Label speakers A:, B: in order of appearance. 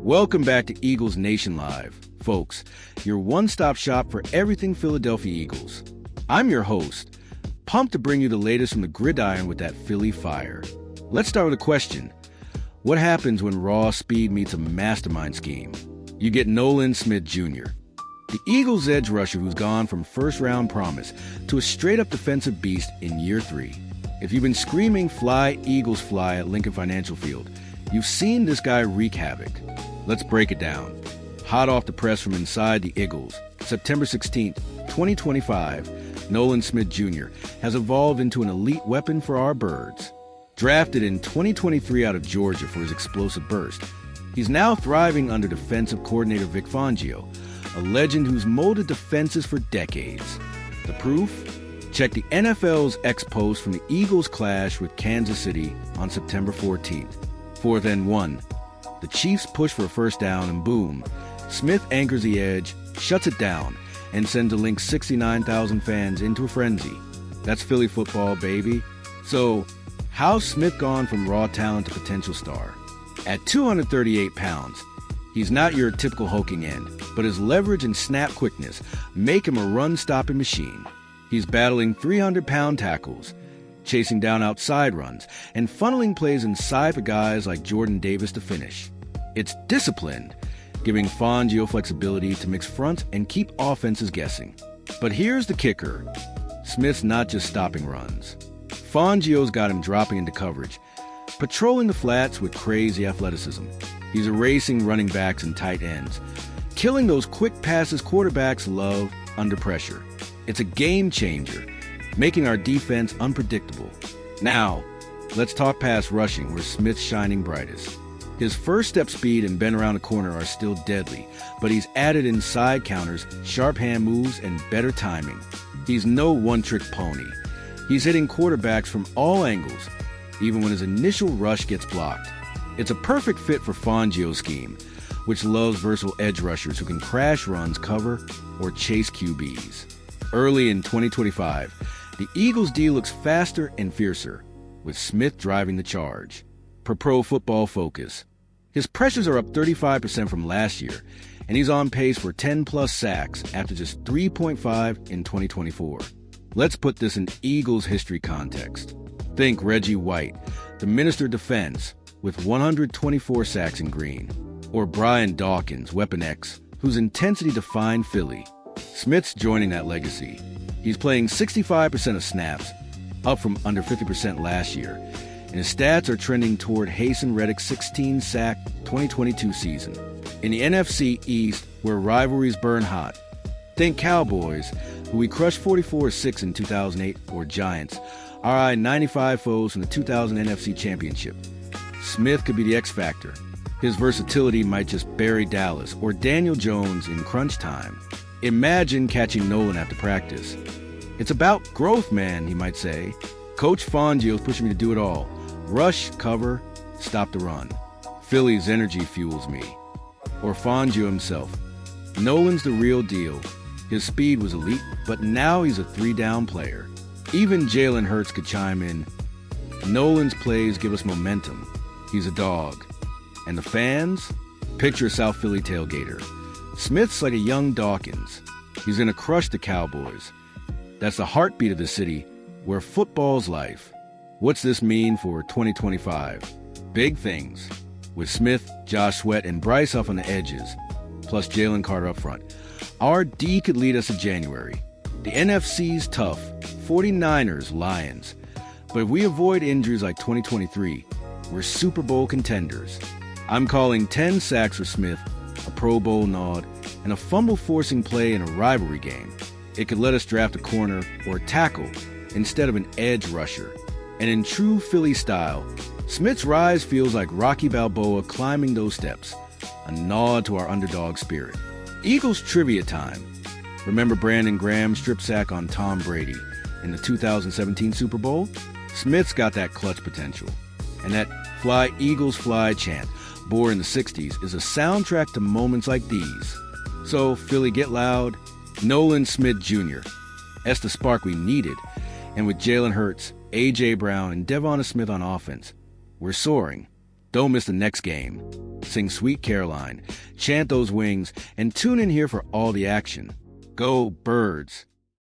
A: Welcome back to Eagles Nation Live, folks, your one-stop shop for everything Philadelphia Eagles. I'm your host, pumped to bring you the latest from the gridiron with that Philly fire. Let's start with a question. What happens when raw speed meets a mastermind scheme? You get Nolan Smith Jr., the Eagles' edge rusher who's gone from first-round promise to a straight-up defensive beast in year 3. If you've been screaming "Fly, Eagles, fly" at Lincoln Financial Field, you've seen this guy wreak havoc. Let's break it down. Hot off the press from inside the Eagles, September 16th, 2025, Nolan Smith Jr. has evolved into an elite weapon for our birds. Drafted in 2023 out of Georgia for his explosive burst, he's now thriving under defensive coordinator Vic Fangio, a legend who's molded defenses for decades. The proof? Check the NFL's X-Post from the Eagles' clash with Kansas City on September 14th. 4th and 1. The Chiefs push for a first down and boom, Smith anchors the edge, shuts it down, and sends a Link's 69,000 fans into a frenzy. That's Philly football, baby. So, how's Smith gone from raw talent to potential star? At 238 pounds, he's not your typical hulking end, but his leverage and snap quickness make him a run-stopping machine. He's battling 300-pound tackles, chasing down outside runs, and funneling plays inside for guys like Jordan Davis to finish. It's disciplined, giving Fangio flexibility to mix fronts and keep offenses guessing. But here's the kicker. Smith's not just stopping runs. Fangio's got him dropping into coverage, patrolling the flats with crazy athleticism. He's erasing running backs and tight ends, killing those quick passes quarterbacks love under pressure. It's a game changer, making our defense unpredictable. Now, let's talk pass rushing, where Smith's shining brightest. His first step speed and bend around the corner are still deadly, but he's added inside counters, sharp hand moves, and better timing. He's no one-trick pony. He's hitting quarterbacks from all angles, even when his initial rush gets blocked. It's a perfect fit for Fangio's scheme, which loves versatile edge rushers who can crash runs, cover, or chase QBs. Early in 2025, the Eagles' D looks faster and fiercer, with Smith driving the charge. Per Pro Football Focus, his pressures are up 35% from last year, and he's on pace for 10-plus sacks after just 3.5 in 2024. Let's put this in Eagles history context. Think Reggie White, the Minister of Defense, with 124 sacks in green, or Brian Dawkins, Weapon X, whose intensity defined Philly. Smith's joining that legacy. He's playing 65% of snaps, up from under 50% last year, and his stats are trending toward Hasten Reddick's 16-sack 2022 season. In the NFC East, where rivalries burn hot, think Cowboys, who we crushed 44-6 in 2008, or Giants, our 95 foes from the 2000 NFC Championship. Smith could be the X factor. His versatility might just bury Dallas or Daniel Jones in crunch time. Imagine catching Nolan after practice. It's about growth, man, he might say. Coach Fangio's pushing me to do it all. Rush, cover, stop the run. Philly's energy fuels me. Or Fangio himself. Nolan's the real deal. His speed was elite, but now he's a 3-down player. Even Jalen Hurts could chime in. Nolan's plays give us momentum. He's a dog. And the fans? Picture a South Philly tailgater. Smith's like a young Dawkins. He's gonna crush the Cowboys. That's the heartbeat of the city, where football's life. What's this mean for 2025? Big things. With Smith, Josh Sweat, and Bryce Huff on the edges, plus Jalen Carter up front, our D could lead us to January. The NFC's tough. 49ers, Lions. But if we avoid injuries like 2023, we're Super Bowl contenders. I'm calling 10 sacks for Smith, a Pro Bowl nod, and a fumble-forcing play in a rivalry game. It could let us draft a corner or tackle instead of an edge rusher. And in true Philly style, Smith's rise feels like Rocky Balboa climbing those steps, a nod to our underdog spirit. Eagles trivia time. Remember Brandon Graham's strip sack on Tom Brady in the 2017 Super Bowl? Smith's got that clutch potential. And that "Fly, Eagles, fly" chant, born in the 60s, is a soundtrack to moments like these. So, Philly, get loud. Nolan Smith Jr. That's the spark we needed. And with Jalen Hurts, A.J. Brown, and Devonta Smith on offense, we're soaring. Don't miss the next game. Sing Sweet Caroline, chant those wings, and tune in here for all the action. Go Birds!